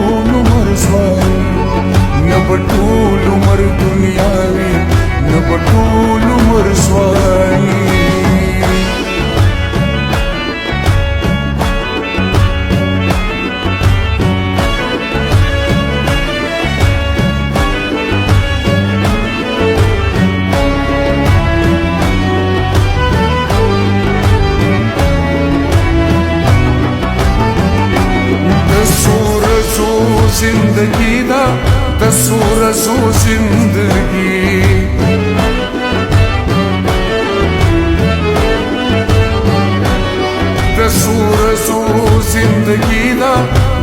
بطول عمر زوال نبطول عمر دنیاوی نبطول عمر زوال زندگی دا دسور زو زندگی دسور زو زندگی دا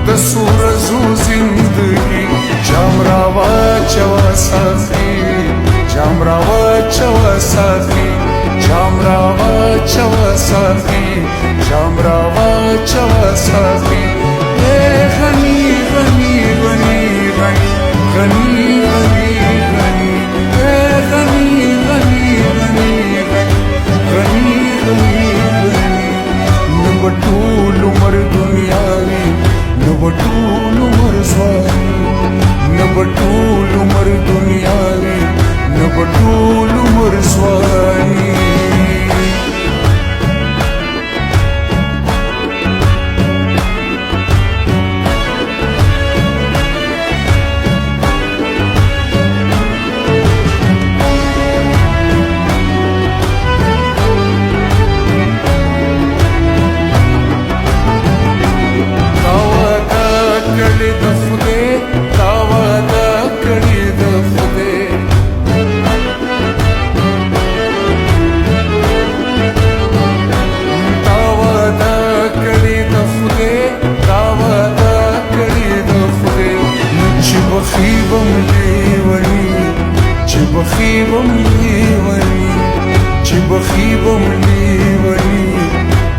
دسور زو زندگی جام راوا چوا ساخی جام راوا چوا ساخی جام راوا چوا ساخی جام راوا چوا ساخی غنی غنی غنی غنی غنی غنی غنی غنی غنی غنی غنی غنی نبطول عمر دنیاوی نبطول عمر زوال نبطول عمر دنیاوی نبطول عمر زوال بخيبم ليوني چه بخيبم ليوني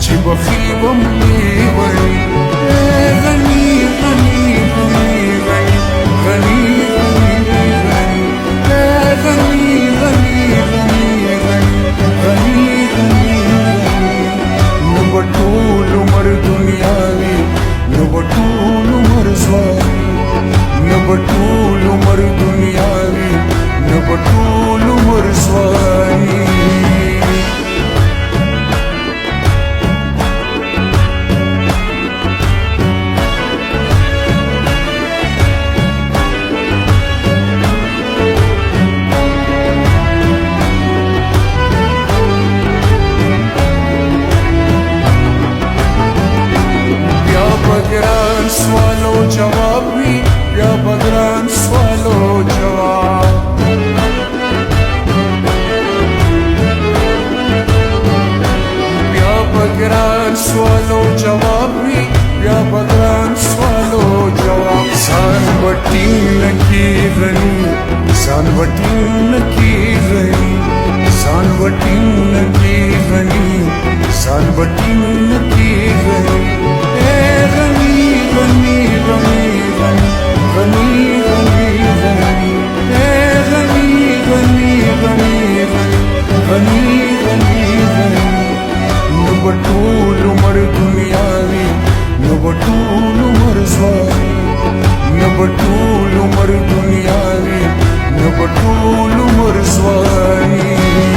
چه بخيبم ليوني غني غني غني غني غني غني غني غني غني غني نبطول عمر دنياوي نبطول عمر زوال نبطول عمر دنياوي نبطول عمر زوال या बगरान सवालो जवाब भी या बगरान सवालो जवाब بگران سوالو جواب وی یا بگران سوالو جواب سان وٹین نکی غنی سان وٹین نکی غنی سان وٹین نکی غنی سان وٹین نکی غنی اے غنی غنی غنی غنی غنی غنی اے غنی غنی غنی غنی غنی غنی نبطول عمر دنیاوی نبطول عمر زوال نبطول عمر دنیاوی نبطول عمر زوال